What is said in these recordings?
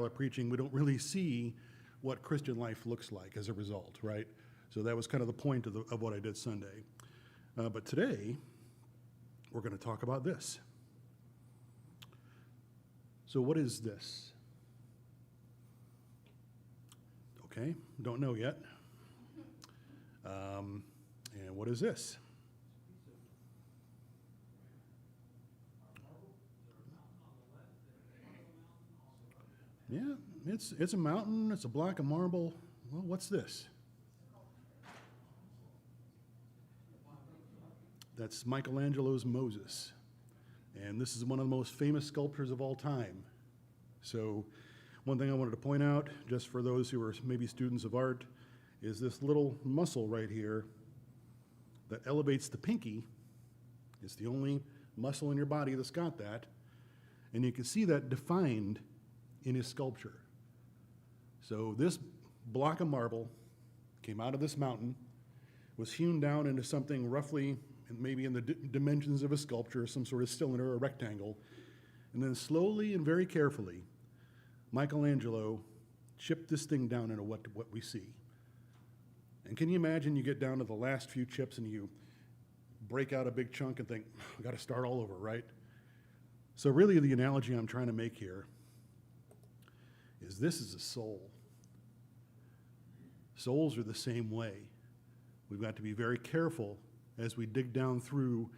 of preaching, we don't really see what Christian life looks like as a result, right? So that was kind of the point of what I did Sunday. But today, we're going to talk about this. So what is this? Okay, don't know yet. And what is this? Yeah, it's a mountain, it's a block of marble. Well, what's this? That's Michelangelo's Moses. And this is one of the most famous sculptures of all time. So one thing I wanted to point out, just for those who are maybe students of art, is this little muscle right here that elevates the pinky. It's the only muscle in your body that's got that. And you can see that defined in his sculpture. So this block of marble came out of this mountain, was hewn down into something roughly maybe in the dimensions of a sculpture, some sort of cylinder or rectangle, and then slowly and very carefully, Michelangelo chipped this thing down into what we see. And can you imagine you get down to the last few chips and you break out a big chunk and think, I've got to start all over, right? So really the analogy I'm trying to make here is this is a soul. Souls are the same way. We've got to be very careful as we dig down through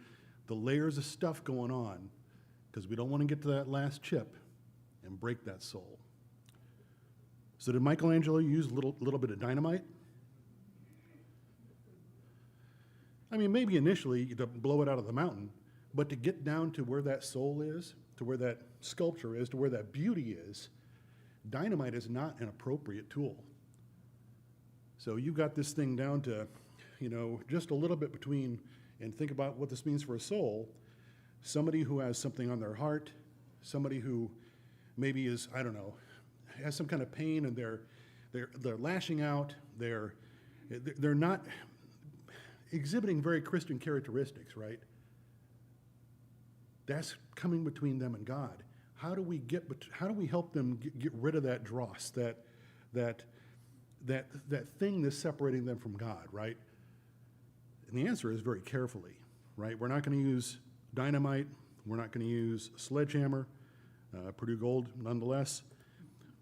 the layers of stuff going on, because we don't want to get to that last chip and break that soul. So did Michelangelo use a little bit of dynamite? I mean, maybe initially to blow it out of the mountain, but to get down to where that soul is, to where that sculpture is, to where that beauty is, dynamite is not an appropriate tool. So you've got this thing down to, just a little bit between, and think about what this means for a soul. Somebody who has something on their heart, somebody who maybe is, has some kind of pain, and they're lashing out, they're not exhibiting very Christian characteristics, right? That's coming between them and God. How do we help them get rid of that dross, that thing that's separating them from God, right? And the answer is very carefully, right? We're not going to use dynamite. We're not going to use sledgehammer, Purdue Gold nonetheless.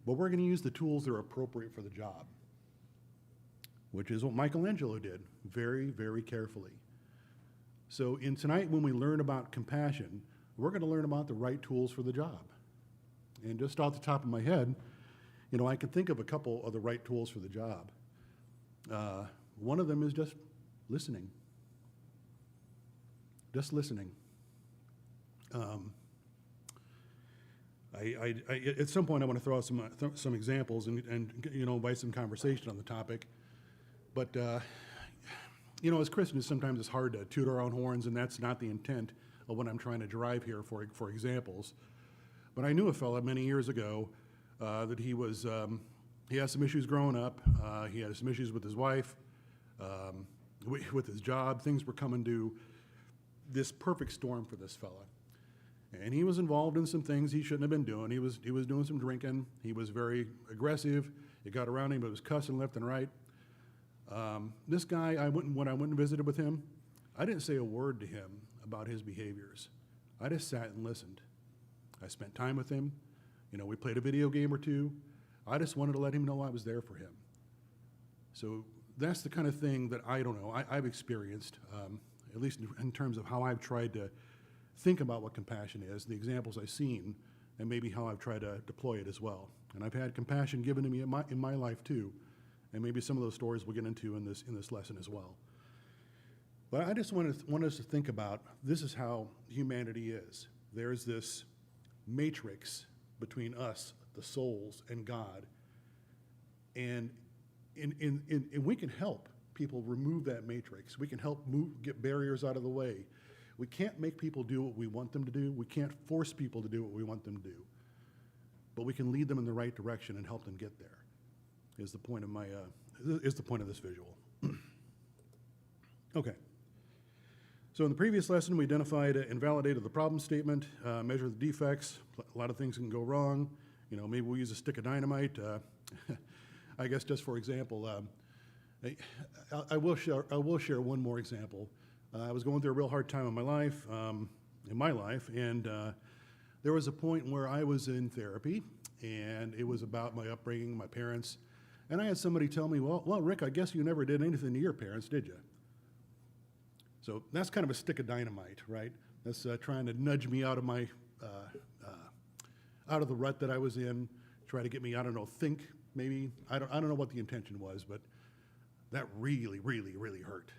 But we're going to use the tools that are appropriate for the job, which is what Michelangelo did, very, very carefully. So tonight when we learn about compassion, we're going to learn about the right tools for the job. And just off the top of my head, I can think of a couple of the right tools for the job. One of them is just listening. Just listening. At some point, I want to throw out some examples and invite some conversation on the topic. But as Christians, sometimes it's hard to toot our own horns, and that's not the intent of what I'm trying to drive here for examples. But I knew a fella many years ago that he had some issues growing up. He had some issues with his wife, with his job. Things were coming to this perfect storm for this fella. And he was involved in some things he shouldn't have been doing. He was doing some drinking. He was very aggressive. It got around him, but was cussing left and right. This guy, when I went and visited with him, I didn't say a word to him about his behaviors. I just sat and listened. I spent time with him. We played a video game or two. I just wanted to let him know I was there for him. So that's the kind of thing that I've experienced, at least in terms of how I've tried to think about what compassion is, the examples I've seen, and maybe how I've tried to deploy it as well. And I've had compassion given to me in my life too, and maybe some of those stories we'll get into in this lesson as well. But I just want us to think about, this is how humanity is. There's this matrix between us, the souls, and God. And we can help people remove that matrix. We can help get barriers out of the way. We can't make people do what we want them to do. We can't force people to do what we want them to do. But we can lead them in the right direction and help them get there, is the point of this visual. Okay. So in the previous lesson, we identified and validated the problem statement, measured the defects. A lot of things can go wrong. Maybe we'll use a stick of dynamite. I guess just for example, I will share one more example. I was going through a real hard time in my life, and there was a point where I was in therapy, and it was about my upbringing, my parents, and I had somebody tell me, well, Rick, I guess you never did anything to your parents, did you? So that's kind of a stick of dynamite, right? That's trying to nudge me out of my out of the rut that I was in, try to get me, I don't know, think maybe. I don't know what the intention was, but that really, really, really hurt.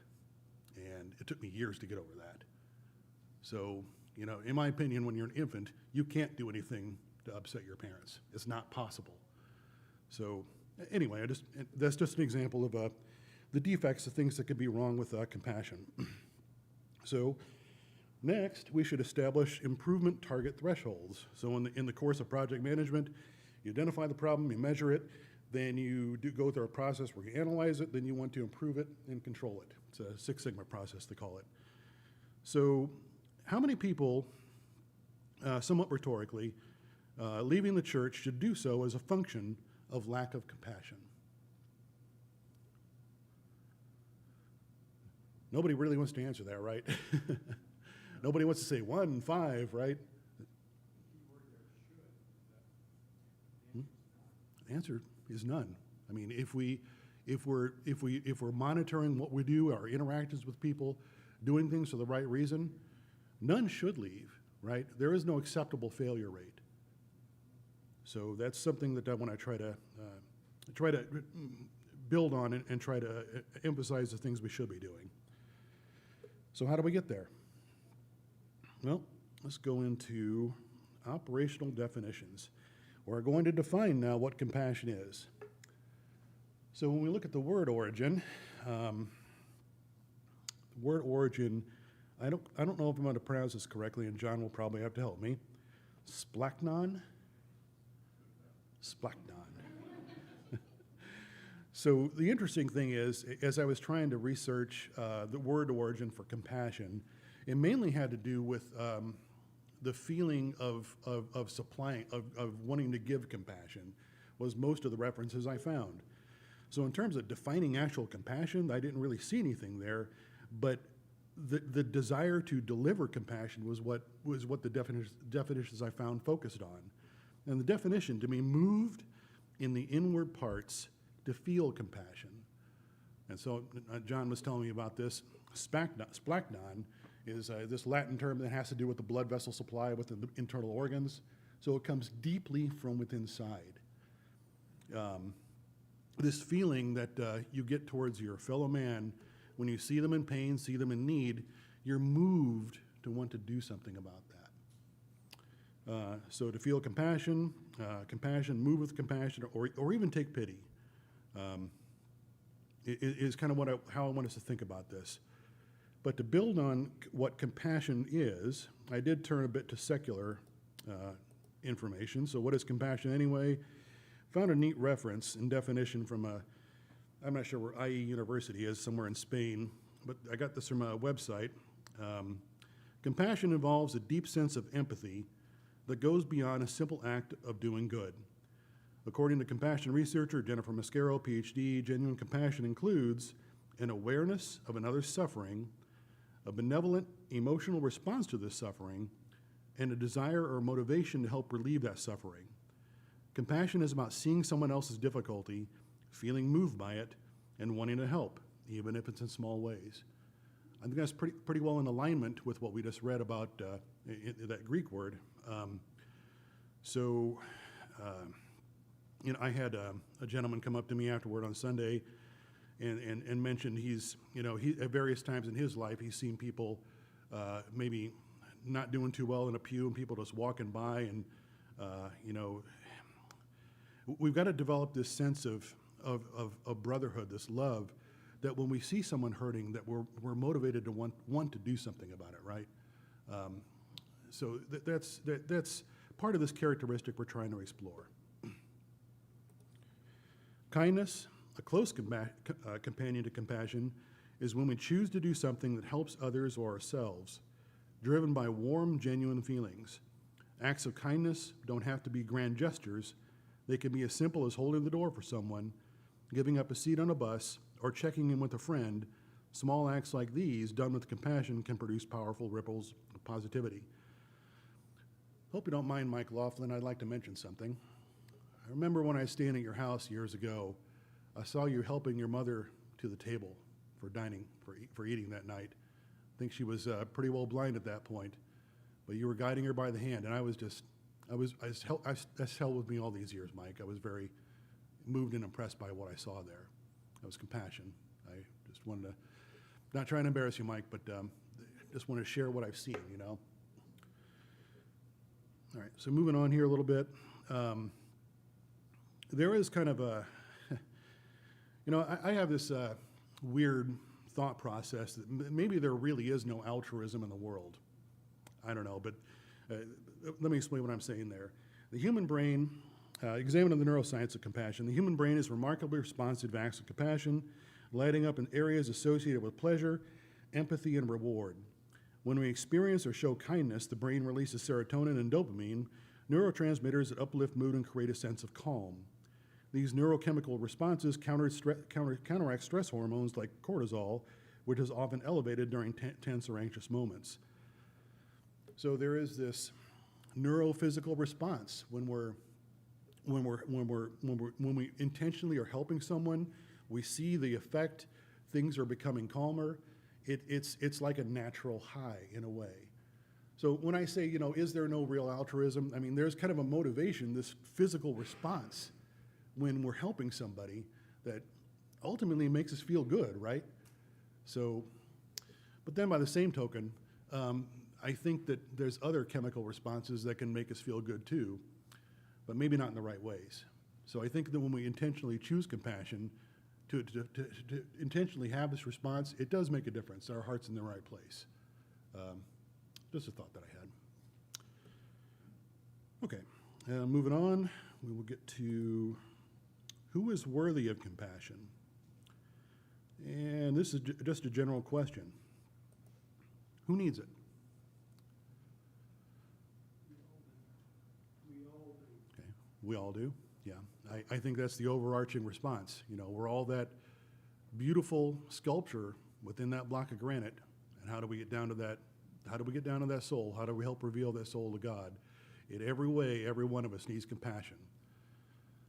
And it took me years to get over that. So, in my opinion, when you're an infant, you can't do anything to upset your parents. It's not possible. So, anyway, that's just an example of the defects, the things that could be wrong with compassion. So, next, we should establish improvement target thresholds. So in the course of project management, you identify the problem, you measure it, then you go through a process where you analyze it, then you want to improve it and control it. It's a Six Sigma process, they call it. So how many people, somewhat rhetorically, leaving the church should do so as a function of lack of compassion? Nobody really wants to answer that, right? Nobody wants to say 1, 5, right? The answer is none. I mean, if we're monitoring what we do, our interactions with people, doing things for the right reason, none should leave, right? There is no acceptable failure rate. So that's something that I want to try to build on and try to emphasize the things we should be doing. So how do we get there? Well, let's go into operational definitions. We're going to define now what compassion is. So when we look at the word origin, I don't know if I'm going to pronounce this correctly, and John will probably have to help me. Splachnon. So the interesting thing is, as I was trying to research the word origin for compassion, it mainly had to do with the feeling of supplying, of wanting to give compassion, was most of the references I found. So in terms of defining actual compassion, I didn't really see anything there, but the desire to deliver compassion was what the definitions I found focused on. And the definition, to be moved in the inward parts to feel compassion. And so John was telling me about this. Splachnon is this Latin term that has to do with the blood vessel supply within the internal organs. So it comes deeply from within inside. This feeling that you get towards your fellow man when you see them in pain, see them in need, you're moved to want to do something about that. So to feel compassion, move with compassion, or even take pity, is kind of how I want us to think about this. But to build on what compassion is, I did turn a bit to secular information. So what is compassion anyway? Found a neat reference and definition from I'm not sure where IE University is, somewhere in Spain, but I got this from a website. Compassion involves a deep sense of empathy that goes beyond a simple act of doing good. According to compassion researcher Jennifer Mascaro, PhD, genuine compassion includes an awareness of another's suffering, a benevolent emotional response to this suffering, and a desire or motivation to help relieve that suffering. Compassion is about seeing someone else's difficulty, feeling moved by it, and wanting to help, even if it's in small ways. I think that's pretty well in alignment with what we just read about that Greek word. I had a gentleman come up to me afterward on Sunday and mentioned he at various times in his life, he's seen people maybe not doing too well in a pew and people just walking by and, we've got to develop this sense of brotherhood, this love, that when we see someone hurting, that we're motivated to want to do something about it, right? So that's part of this characteristic we're trying to explore. Kindness, a close companion to compassion, is when we choose to do something that helps others or ourselves, driven by warm, genuine feelings. Acts of kindness don't have to be grand gestures. They can be as simple as holding the door for someone, giving up a seat on a bus, or checking in with a friend. Small acts like these, done with compassion, can produce powerful ripples of positivity. Hope you don't mind, Mike Laughlin. I'd like to mention something. I remember when I was staying at your house years ago, I saw you helping your mother to the table for dining, for eating that night. I think she was pretty well blind at that point, but you were guiding her by the hand, and that's held with me all these years, Mike. I was very moved and impressed by what I saw there. That was compassion. I just wanted to, not trying to embarrass you, Mike, but just want to share what I've seen, you know. All right, so moving on here a little bit. There is kind of a, you know, I have this weird thought process that maybe there really is no altruism in the world. I don't know, but let me explain what I'm saying there. The human brain, examining the neuroscience of compassion, the human brain is remarkably responsive to acts of compassion, lighting up in areas associated with pleasure, empathy, and reward. When we experience or show kindness, the brain releases serotonin and dopamine, neurotransmitters that uplift mood and create a sense of calm. These neurochemical responses counteract stress hormones like cortisol, which is often elevated during tense or anxious moments. So there is this neurophysical response when we intentionally are helping someone. We see the effect. Things are becoming calmer. It's like a natural high in a way. So when I say, you know, is there no real altruism? I mean, there's kind of a motivation, this physical response when we're helping somebody that ultimately makes us feel good, right? So, but then by the same token, I think that there's other chemical responses that can make us feel good too, but maybe not in the right ways. So I think that when we intentionally choose compassion, to intentionally have this response, it does make a difference. Our heart's in the right place. Just a thought that I had. Okay, moving on, we will get to who is worthy of compassion. And this is just a general question. Who needs it? Okay, we all do, yeah. I think that's the overarching response. You know, we're all that beautiful sculpture within that block of granite, and how do we get down to that? How do we get down to that soul? How do we help reveal that soul to God? In every way, every one of us needs compassion.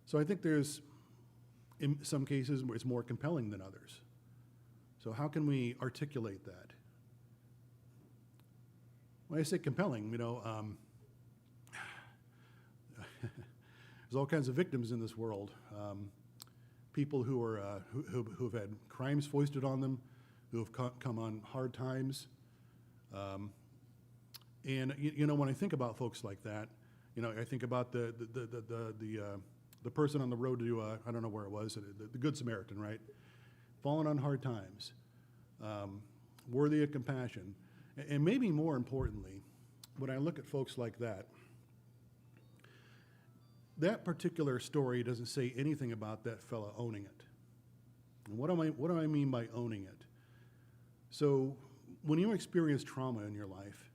So I think there's, in some cases, where it's more compelling than others. So how can we articulate that? When I say compelling, you know, there's all kinds of victims in this world. People who are who've had crimes foisted on them, who have come on hard times. And you know, when I think about folks like that, you know, I think about the person on the road to I don't know where it was, the Good Samaritan, right? Fallen on hard times, worthy of compassion, and maybe more importantly, when I look at folks like that, that particular story doesn't say anything about that fella owning it. And what do I mean by owning it? So when you experience trauma in your life,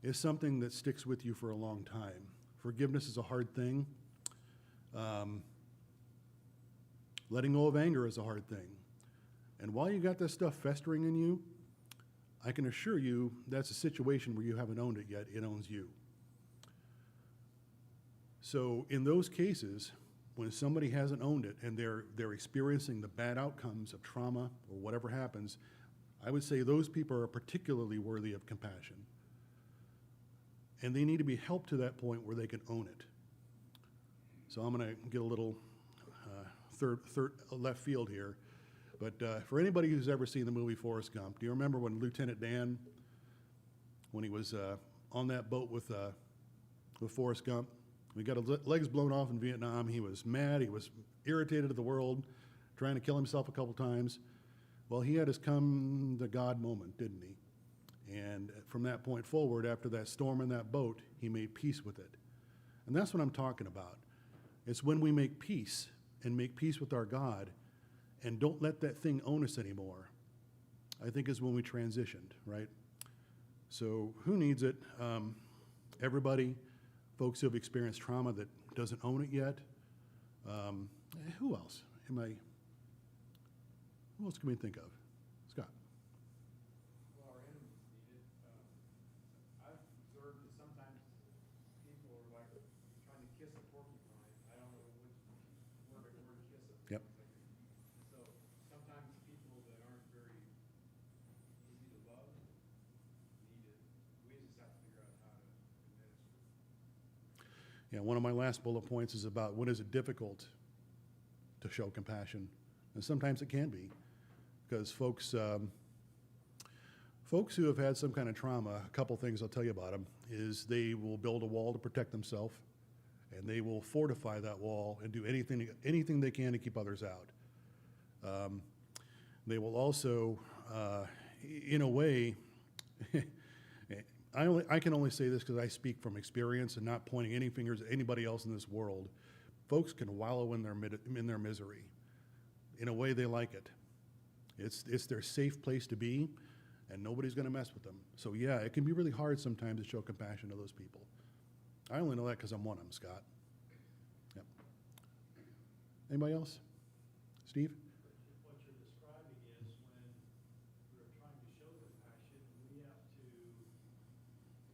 it's something that sticks with you for a long time. Forgiveness is a hard thing. Letting go of anger is a hard thing. And while you got this stuff festering in you, I can assure you that's a situation where you haven't owned it yet. It owns you. So in those cases, when somebody hasn't owned it and they're experiencing the bad outcomes of trauma or whatever happens, I would say those people are particularly worthy of compassion. And they need to be helped to that point where they can own it. So I'm going to get a little third left field here. But for anybody who's ever seen the movie Forrest Gump, do you remember when Lieutenant Dan, when he was on that boat with Forrest Gump, he got his legs blown off in Vietnam. He was mad. He was irritated at the world, trying to kill himself a couple times. Well, he had his come to God moment, didn't he? And from that point forward, after that storm in that boat, he made peace with it. And that's what I'm talking about. It's when we make peace and make peace with our God and don't let that thing own us anymore, I think is when we transitioned, right? So who needs it? Everybody. folks who have experienced trauma that doesn't own it yet. Who else? Who else can we think of? Scott? Well, our enemies need it. I've observed that sometimes people are like trying to kiss a porcupine. I don't know where to kiss it. Yep. So sometimes people that aren't very easy to love need it. We just have to figure out how to administer it. Yeah, one of my last bullet points is about when is it difficult to show compassion, and sometimes it can be, because folks who have had some kind of trauma, a couple things I'll tell you about them is they will build a wall to protect themselves, and they will fortify that wall and do anything they can to keep others out. They will also, in a way, I can only say this because I speak from experience and not pointing any fingers at anybody else in this world. Folks can wallow in their misery. In a way, they like it. It's their safe place to be, and nobody's going to mess with them. So yeah, it can be really hard sometimes to show compassion to those people. I only know that because I'm one of them, Scott. Yep. Anybody else? Steve? What you're describing is when we're trying to show compassion, we have to be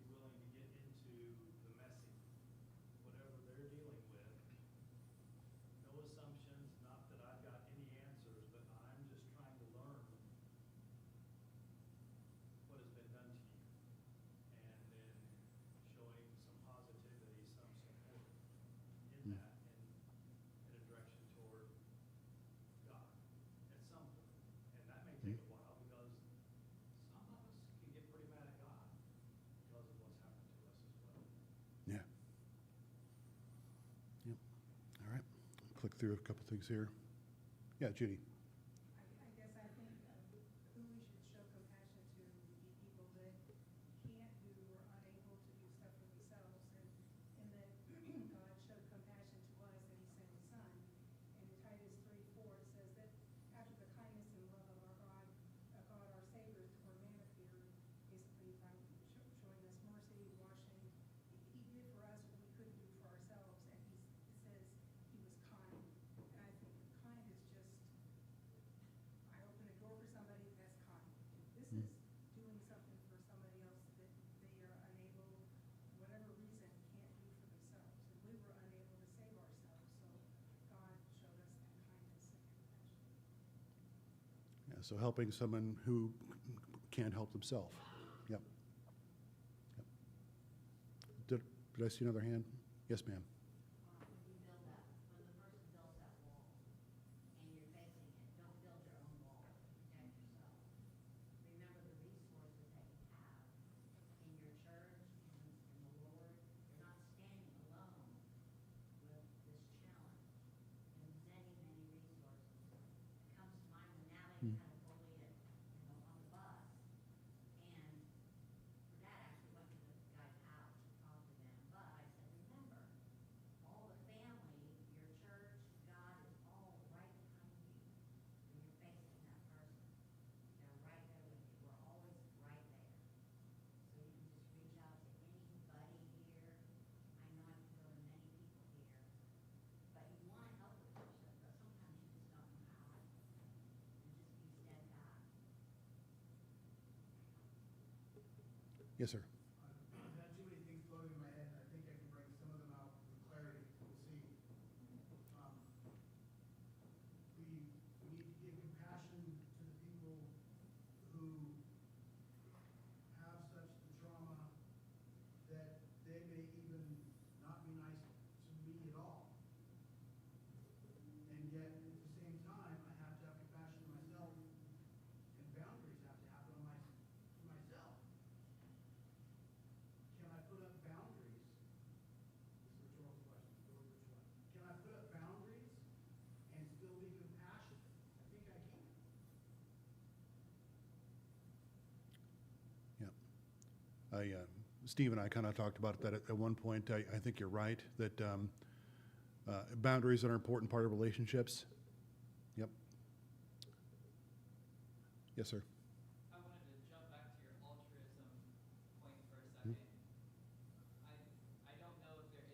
willing to get into the messy, whatever they're dealing with. No assumptions, not that I've got any answers, but I'm just trying to learn what has been done to you. And then showing some positivity, some support in that, in a direction toward God at some point. And that may take a while because some of us can get pretty mad at God because of what's happened to us as well. Yeah. Yep. All right. Click through a couple things here. Yeah, Judy. I guess I think who we should show compassion to would be people that can't do or unable to do stuff for themselves. And that God showed compassion to us and he sent his son. And in Titus 3:4 it says that after the kindness and love of our God our Savior toward man appeared, basically by showing us mercy, washing. He did for us what we couldn't do for ourselves. And it says he was kind. And I think kind is just, I open a door for somebody, that's kind. This is doing something for somebody else that they are unable, whatever reason, can't do for themselves. And we were unable to save ourselves, so God showed us that kindness and compassion. Yeah, so helping someone who can't help themselves. Yep. Yep. Did I see another hand? Yes, ma'am. When you build that, when the person builds that wall and you're facing it, don't build your own wall to protect yourself. Remember the resources that you have in your church and in the Lord. You're not standing alone with this challenge. And many, many resources. It comes to mind when Natalie had a bully on the bus. And her dad actually went to the guy's house to talk to them. But I said, remember, all the family, your church, God is all right behind you when you're facing that person. They're right there with you. We're always right there. So you can just reach out to anybody here. I know I can go to many people here. But you want to help the person, but sometimes you just don't know how. And just be steadfast. Yes, sir. I've had too many things floating in my head, and I think I can bring some of them out with clarity. We'll see. We need to give compassion to the people who have such the trauma that they may even not be nice to me at all. And yet, at the same time, I have to have compassion to myself, and boundaries have to happen to myself. Can I put up boundaries? This is a rhetorical question. Go with which one? Can I put up boundaries and still be compassionate? I think I can. Yeah. Steve and I kind of talked about that at one point. I think you're right that boundaries are an important part of relationships. Yep. Yes, sir. I wanted to jump back to your altruism point for a second. I don't know if there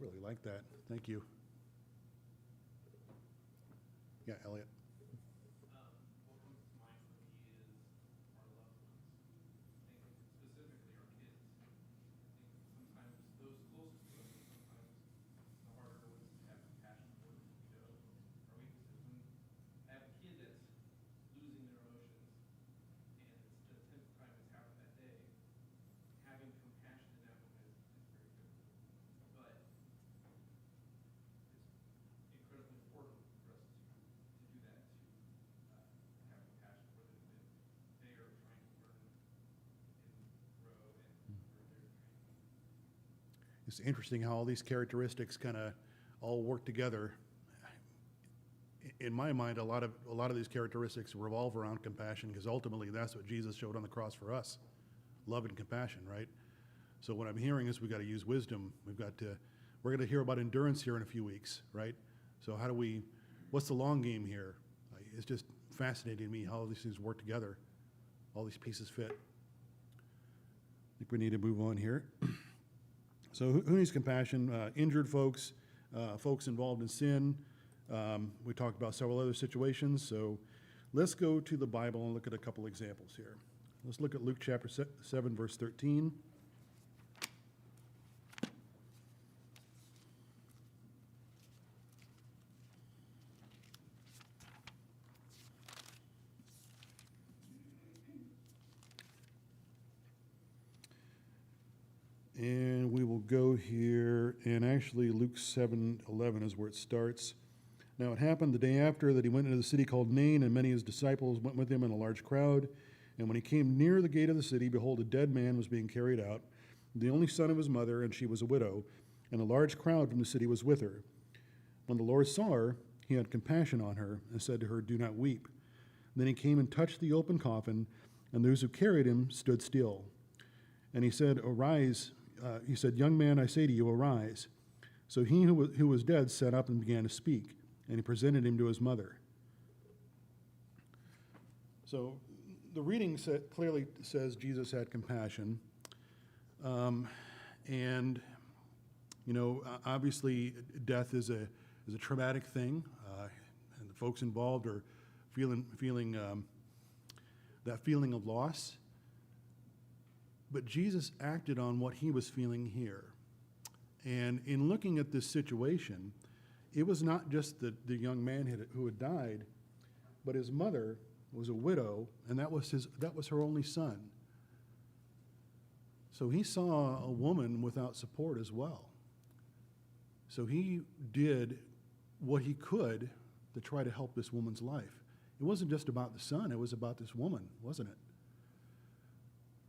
really like that. Thank you. Yeah, Elliot. What comes to mind for me is our loved ones, specifically our kids. I think sometimes those closest to us are sometimes the harder ones to have compassion for, you know, our weaknesses. When I have a kid that's losing their emotions and it's the 10th time it's happened that day, having compassion in that moment is very difficult. But it's incredibly important for us to do that, to have compassion for them when they are trying to learn and grow and where they're trying to. It's interesting how all these characteristics kind of all work together. In my mind, a lot of these characteristics revolve around compassion, because ultimately that's what Jesus showed on the cross for us, love and compassion, right? So what I'm hearing is we got to use wisdom. We're going to hear about endurance here in a few weeks, right? So what's the long game here? It's just fascinating to me how all these things work together, all these pieces fit. I think we need to move on here. So who needs compassion? Injured folks, folks involved in sin. We talked about several other situations. So let's go to the Bible and look at a couple examples here. Let's look at Luke chapter 7, verse 13. And we will go here, and actually Luke 7:11 is where it starts. Now it happened the day after that he went into the city called Nain, and many of his disciples went with him in a large crowd. And when he came near the gate of the city, behold, a dead man was being carried out, the only son of his mother, and she was a widow, and a large crowd from the city was with her. When the Lord saw her, he had compassion on her, and said to her, "Do not weep." Then he came and touched the open coffin, and those who carried him stood still. And he said, "Arise." He said, "Young man, I say to you, arise." So he who was dead sat up and began to speak, and he presented him to his mother. So the reading clearly says Jesus had compassion. And, you know, obviously death is a traumatic thing, and the folks involved are feeling that feeling of loss. But Jesus acted on what he was feeling here. And in looking at this situation, it was not just the young man who had died, but his mother was a widow, and that was her only son. So he saw a woman without support as well. So he did what he could to try to help this woman's life. It wasn't just about the son, it was about this woman, wasn't it?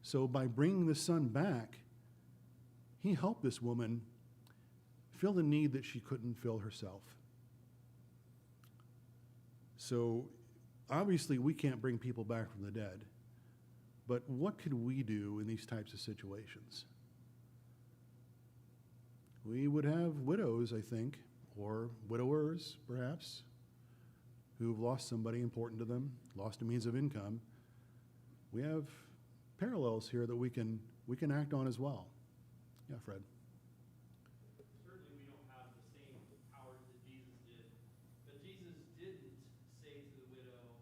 So by bringing the son back, he helped this woman fill the need that she couldn't fill herself. So obviously we can't bring people back from the dead, but what could we do in these types of situations? We would have widows, I think, or widowers perhaps, who've lost somebody important to them, lost a means of income. We have parallels here that we can act on as well. Yeah, Fred. Certainly we don't have the same powers that Jesus did, but Jesus didn't say to the widow,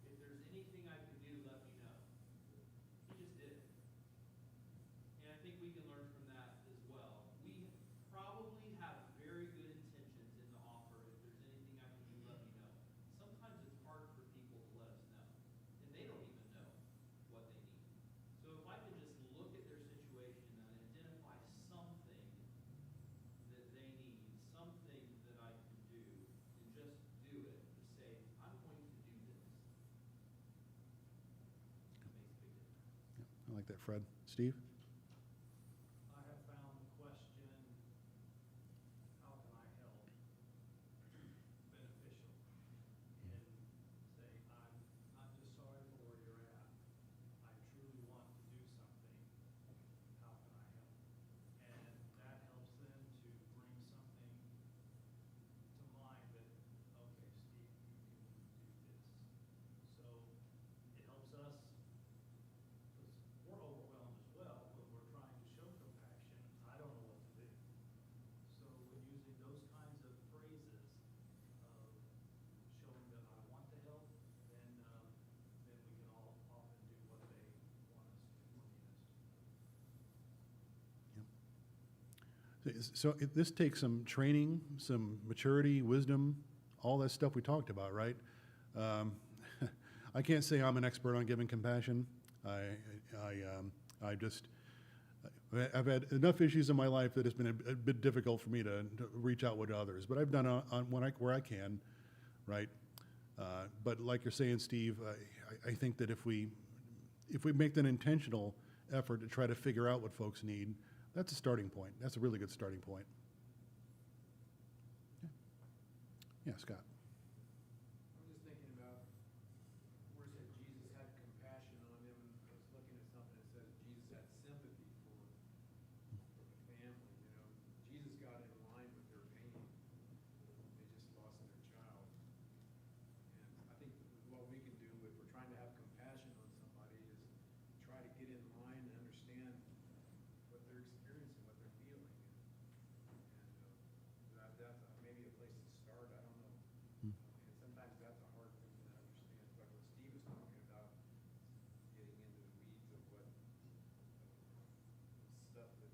"If there's anything I can do, let me know." He just did it. And I think we can learn from that as well. We probably have very good intentions in the offer. If there's anything I can do, let me know. Sometimes it's hard for people to let us know, and they don't even know what they need. So if I could just look at their situation and identify something that they need, something that I can do, and just do it, to say, I'm going to do this, that makes a big difference. I like that, Fred. Steve? I have found the question, how can I help, beneficial. And say, I'm just sorry for where you're at. I truly want to do something. How can I help? And that helps them to bring something to mind that, okay, Steve, you can do this. So it helps us, because we're overwhelmed as well. So this takes some training, some maturity, wisdom, all that stuff we talked about, right? I can't say I'm an expert on giving compassion. I've had enough issues in my life that it's been a bit difficult for me to reach out with others, but I've done where I can, right? But like you're saying, Steve, I think that if we make an intentional effort to try to figure out what folks need, that's a starting point. That's a really good starting point. Yeah, Scott. I'm just thinking about where it said Jesus had compassion on them, and I was looking at something that says Jesus had sympathy for the family, you know. Jesus got in line with their pain. They just lost their child. And I think what we can do if we're trying to have compassion on somebody is try to get in line and understand what they're experiencing, what they're feeling. And that's maybe a place to start, I don't know. And sometimes that's a hard thing to understand, but what Steve was talking about, getting into the weeds of what stuff that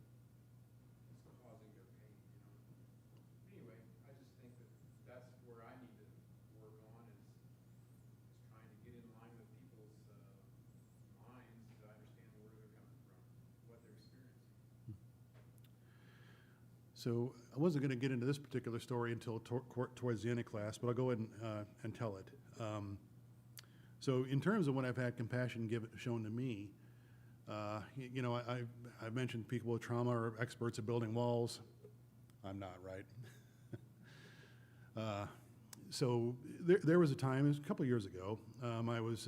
is causing their pain, you know. Anyway, I just think that that's where I need to work on is trying to get in line with people's minds to understand where they're coming from, what they're experiencing. So I wasn't going to get into this particular story until towards the end of class, but I'll go ahead and tell it. So in terms of when I've had compassion shown to me, you know, I've mentioned people with trauma are experts at building walls. I'm not, right? So there was a time, it was a couple years ago, I was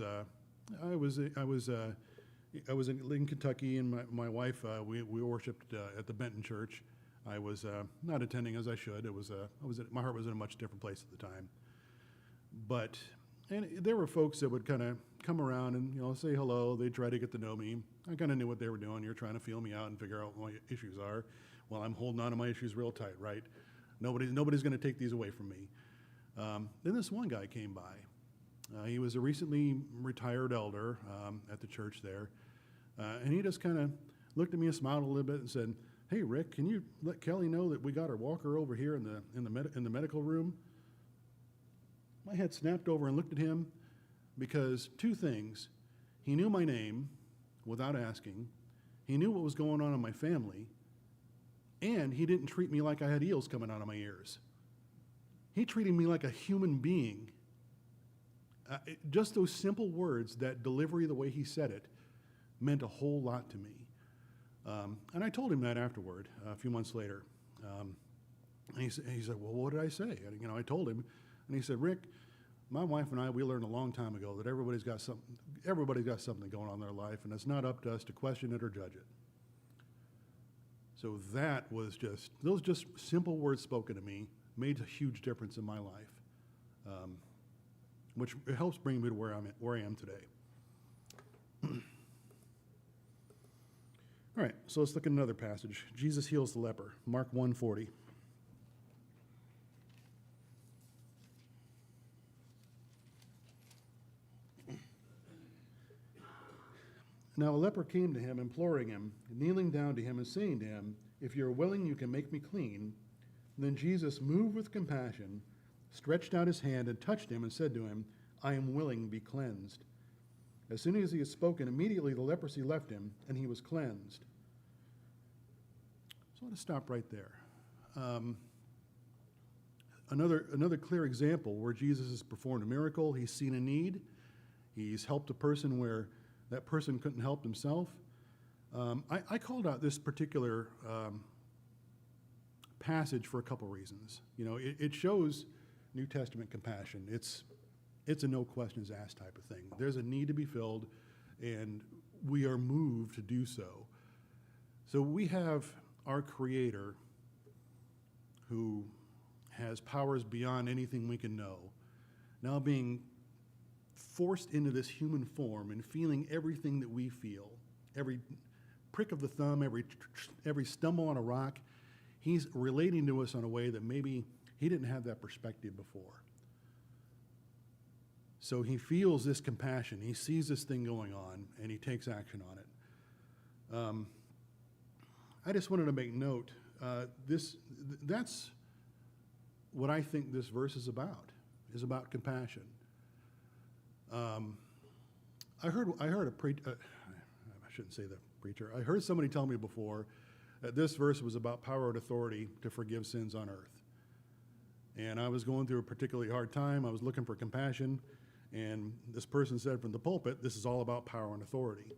in Kentucky, and my wife, we worshipped at the Benton Church. I was not attending as I should. My heart was in a much different place at the time. And there were folks that would kind of come around and, you know, say hello. They'd try to get to know me. I kind of knew what they were doing. You're trying to feel me out and figure out what my issues are. Well, I'm holding on to my issues real tight, right? Nobody's going to take these away from me. Then this one guy came by. He was a recently retired elder at the church there. And he just kind of looked at me and smiled a little bit and said, "Hey, Rick, can you let Kelly know that we got our walker over here in the medical room?" My head snapped over and looked at him because two things. He knew my name without asking. He knew what was going on in my family. And he didn't treat me like I had eels coming out of my ears. He treated me like a human being. Just those simple words, that delivery, the way he said it, meant a whole lot to me. And I told him that afterward, a few months later. And he said, "Well, what did I say?" And, you know, I told him, and he said, "Rick, my wife and I, we learned a long time ago that everybody's got something going on in their life, and it's not up to us to question it or judge it." So those just simple words spoken to me made a huge difference in my life, which helps bring me to where I am today. All right, so let's look at another passage. Jesus heals the leper, Mark 1:40. Now a leper came to him, imploring him, kneeling down to him and saying to him, "If you're willing, you can make me clean." Then Jesus, moved with compassion, stretched out his hand and touched him and said to him, "I am willing, be cleansed." As soon as he had spoken, immediately the leprosy left him, and he was cleansed. So I want to stop right there. Another clear example where Jesus has performed a miracle. He's seen a need. He's helped a person where that person couldn't help himself. I called out this particular passage for a couple reasons. You know, it shows New Testament compassion. It's a no questions asked type of thing. There's a need to be filled, and we are moved to do so. So we have our Creator who has powers beyond anything we can know, now being forced into this human form and feeling everything that we feel, every prick of the thumb, every stumble on a rock. He's relating to us in a way that maybe he didn't have that perspective before. So he feels this compassion. He sees this thing going on, and he takes action on it. I just wanted to make note that's what I think this verse is about compassion. I heard a I shouldn't say the preacher. I heard somebody tell me before that this verse was about power and authority to forgive sins on earth. And I was going through a particularly hard time. I was looking for compassion, and this person said from the pulpit, this is all about power and authority.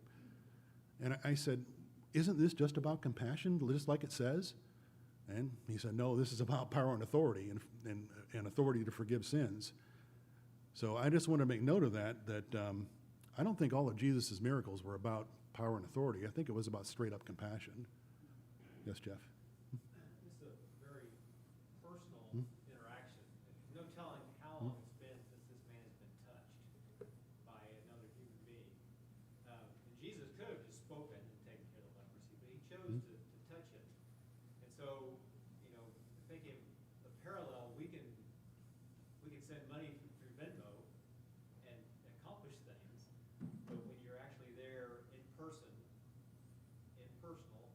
And I said, isn't this just about compassion, just like it says? And he said, no, this is about power and authority and authority to forgive sins. So I just want to make note of that I don't think all of Jesus' miracles were about power and authority. I think it was about straight up compassion. Yes, Jeff? It's a very personal interaction. No telling how long it's been since this man has been touched by another human being. And Jesus could have just spoken and taken care of the leprosy, but he chose to touch him. And so, thinking a parallel, we can send money through Venmo and accomplish things, but when you're actually there in person, impersonal,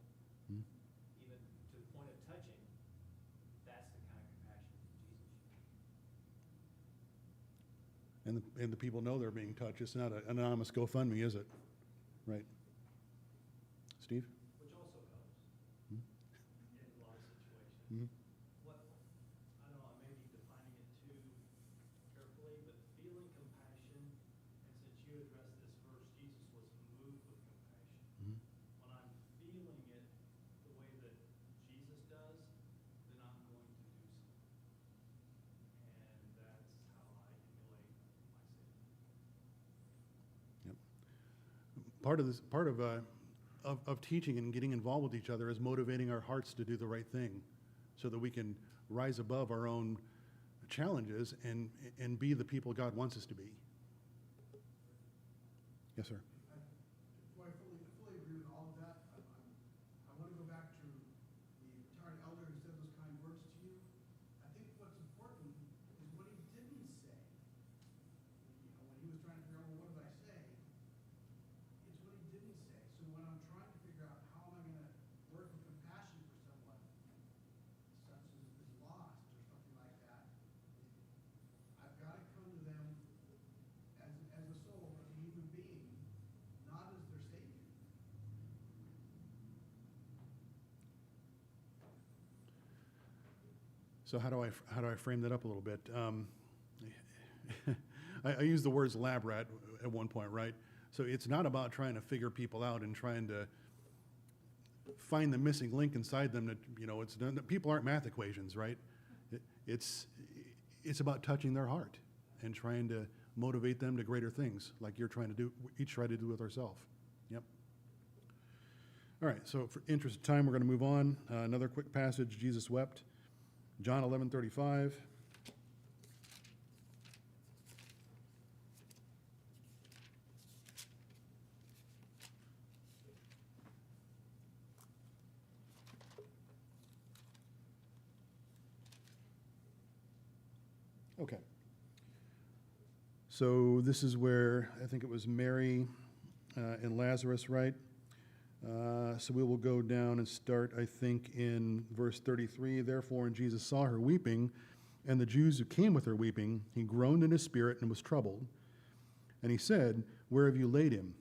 even to the point of touching, that's the kind of compassion that Jesus showed. And the people know they're being touched. It's not an anonymous GoFundMe, is it? Right. Steve? Which also helps Hmm? in a lot of situations. Mhm. What, I don't know, I may be defining it too carefully, but feeling compassion, and since you addressed this verse, Jesus was moved with compassion. Mhm. When I'm feeling it the way that Jesus does, then I'm going to do something. And that's how I emulate my Savior. Yep. Part of teaching and getting involved with each other is motivating our hearts to do the right thing, so that we can rise above our own challenges and be the people God wants us to be. Yes, sir. Well, I fully agree with all of that. I want to go back to the retired elder who said those kind words to you. I think what's important is what he didn't say. When he was trying to figure out, well, what did I say? It's what he didn't say. So when I'm trying to figure out how am I going to work with compassion for someone, such as is lost or something like that, I've got to come to them as a soul, as a human being, not as their savior. So how do I frame that up a little bit? I used the words lab rat at one point, right? So it's not about trying to figure people out and trying to find the missing link inside them. That people aren't math equations, right? It's about touching their heart and trying to motivate them to greater things, like you're trying to do. Each try to do with ourselves. Yep. All right. So for interest of time, we're going to move on. Another quick passage. Jesus wept. John 11:35. Okay. So this is where I think it was Mary and Lazarus, right? So we will go down and start, I think, in verse 33. Therefore, when Jesus saw her weeping, and the Jews who came with her weeping, he groaned in his spirit and was troubled. And he said, where have you laid him?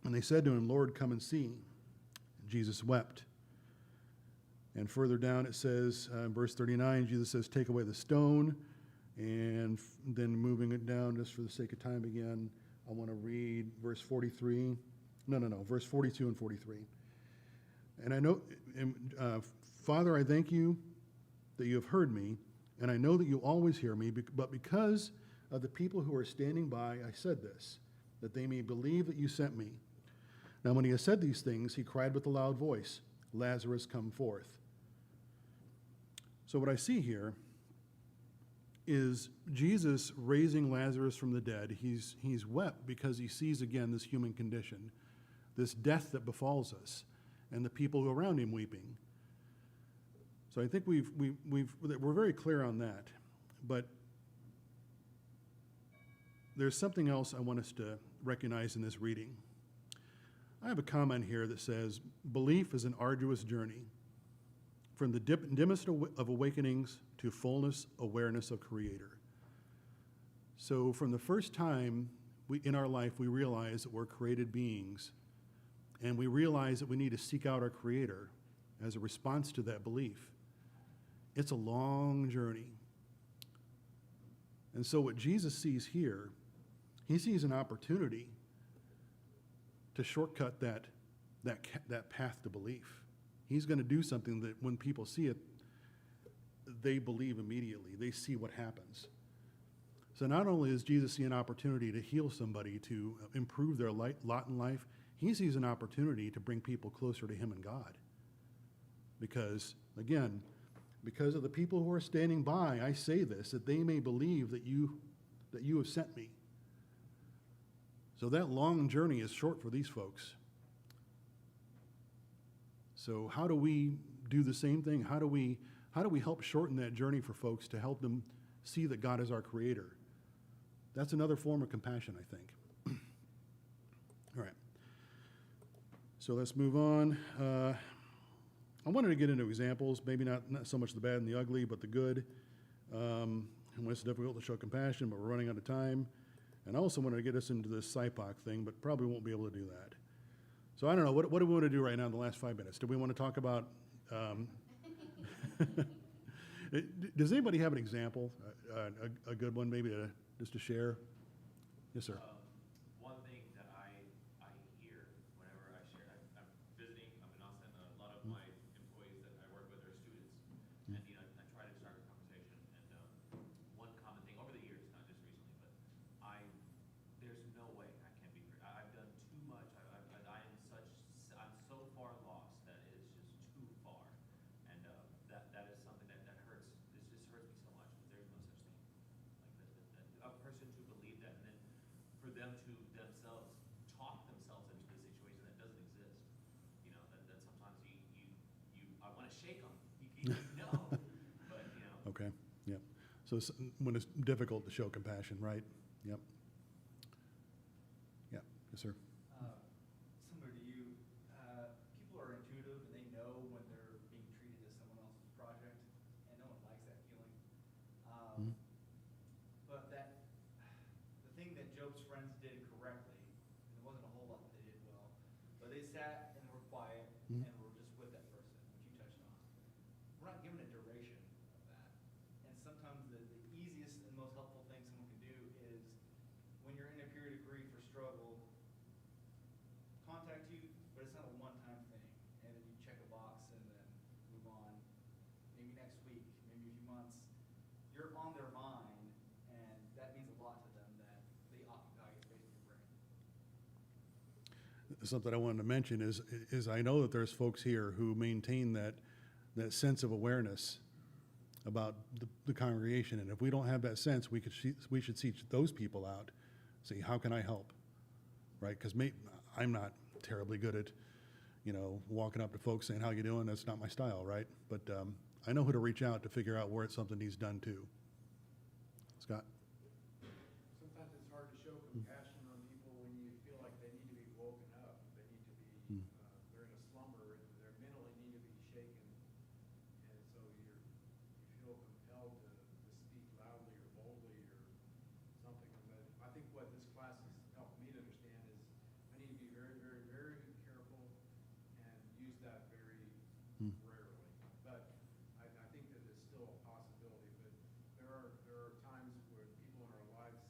And they said to him, Lord, come and see. Jesus wept. And further down it says, in verse 39, Jesus says, take away the stone. And then moving it down, just for the sake of time again, I want to read verse 43. Verse 42 and 43. And I know, Father, I thank you that you have heard me, and I know that you always hear me, but because of the people who are standing by, I said this, that they may believe that you sent me. Now when he has said these things, he cried with a loud voice, Lazarus, come forth. So what I see here is Jesus raising Lazarus from the dead. He's wept because he sees again this human condition, this death that befalls us, and the people around him weeping. So I think we're very clear on that. But there's something else I want us to recognize in this reading. I have a comment here that says, belief is an arduous journey. from the dimmest of awakenings to fullness awareness of Creator. So from the first time in our life we realize that we're created beings, and we realize that we need to seek out our Creator as a response to that belief, it's a long journey. And so what Jesus sees here, he sees an opportunity to shortcut that path to belief. He's going to do something that when people see it, they believe immediately. They see what happens. So not only does Jesus see an opportunity to heal somebody, to improve their lot in life, he sees an opportunity to bring people closer to him and God. Because, again, because of the people who are standing by, I say this, that they may believe that you have sent me. So that long journey is short for these folks. So how do we do the same thing? How do we help shorten that journey for folks to help them see that God is our Creator? That's another form of compassion, I think. All right. So let's move on. I wanted to get into examples, maybe not so much the bad and the ugly, but the good. And when it's difficult to show compassion, but we're running out of time. And I also wanted to get us into this SIPOC thing, but probably won't be able to do that. So I don't know, what do we want to do right now in the last 5 minutes? Do we want to talk about, does anybody have an example, a good one maybe just to share? Yes, sir. One thing that I hear whenever I share, I'm visiting up in Austin, a lot of my employees that I work with are students, and I try to start a conversation, and one common thing over the years, not just recently, but there's no way I can be, I've done too much, I'm so far lost that it's just too far, and that is something that hurts, this just hurts me so much, because there's no such thing like that, a person to believe that, and then for them to themselves talk themselves into the situation that doesn't exist, that sometimes I want to shake them, but Okay, yep. So when it's difficult to show compassion, right? Yep. Yeah, yes, sir. Similar to you, people are intuitive and they know when they're being treated as someone else's project, and no one likes that feeling. But the thing that Job's friends did correctly, and there wasn't a whole lot that they did well, but they sat and were quiet and were just with that person, which you touched on. We're not given a duration of that. And sometimes the easiest and most helpful thing someone can do is when you're in a period of grief or struggle, contact you, but it's not a one-time thing. And then you check a box and then move on. Maybe next week, maybe a few months. You're on their mind, and that means a lot to them that they occupy space in your brain. Something I wanted to mention is I know that there's folks here who maintain that sense of awareness about the congregation, and if we don't have that sense, we should seek those people out. See, how can I help? Right? Because I'm not terribly good at, walking up to folks saying, how you doing? That's not my style, right? But I know who to reach out to figure out where it's something needs done too. Scott? Sometimes it's hard to show compassion on people when you feel like they need to be woken up. They need to be, they're in a slumber, and they mentally need to be shaken. And so you feel compelled to speak loudly or boldly or something. But I think what this class has helped me to understand is I need to be very, very, very careful and use that very rarely. But I think that it's still a possibility. But there are times where people in our lives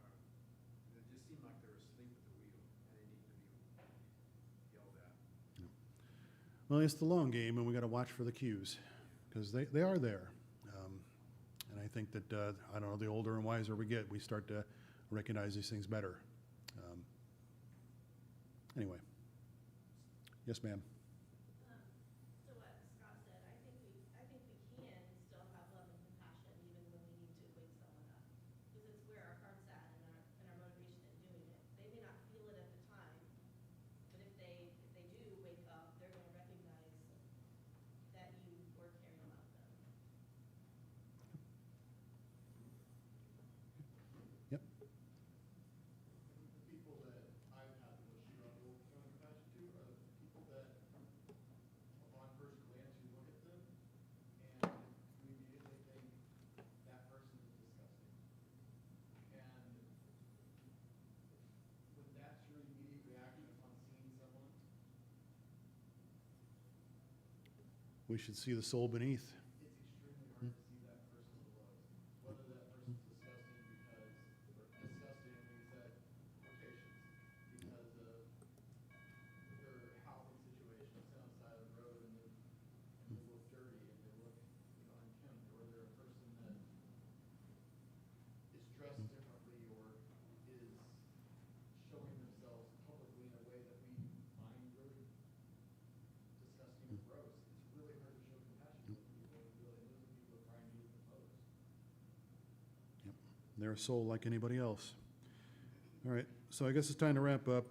that just seem like they're asleep at the wheel and they need to be yelled at. Well, it's the long game, and we got to watch for the cues, because they are there. And I think that, I don't know, the older and wiser we get, we start to recognize these things better. Anyway. Yes, ma'am. To what Scott said, I think we can still have love and compassion even when we need to wake someone up, because it's where our heart's at and our motivation in doing it. They may not feel it at the time, but if they do wake up, they're going to recognize that you were caring about them. Yep. The people that I've had the most struggle showing compassion to are the people that we should see the soul beneath. It's extremely hard to see that person's lowest, whether that person's disgusting because, or disgusting, we said, quotations, because of their housing situation, sit on the side of the road and they look dirty and they look, unkempt, or they're a person that is dressed differently or is showing themselves publicly in a way that we find really disgusting or gross. It's really hard to show compassion to people, and really, those are people that Brian needs to pose. Yep. They're a soul like anybody else. All right, so I guess it's time to wrap up.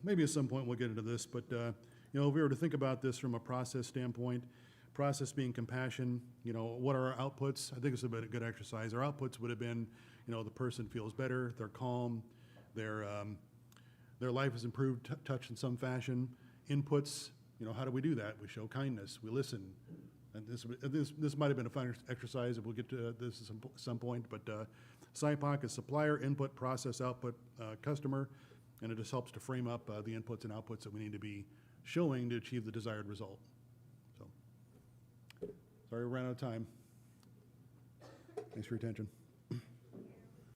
Maybe at some point we'll get into this, but if we were to think about this from a process standpoint, process being compassion, what are our outputs? I think it's a good exercise. Our outputs would have been, the person feels better, they're calm, their life has improved, touched in some fashion. Inputs, how do we do that? We show kindness, we listen. And this might have been a fun exercise, if we'll get to this at some point, but SIPOC is supplier, input, process, output, customer, and it just helps to frame up the inputs and outputs that we need to be showing to achieve the desired result. So, sorry we ran out of time. Thanks for your attention.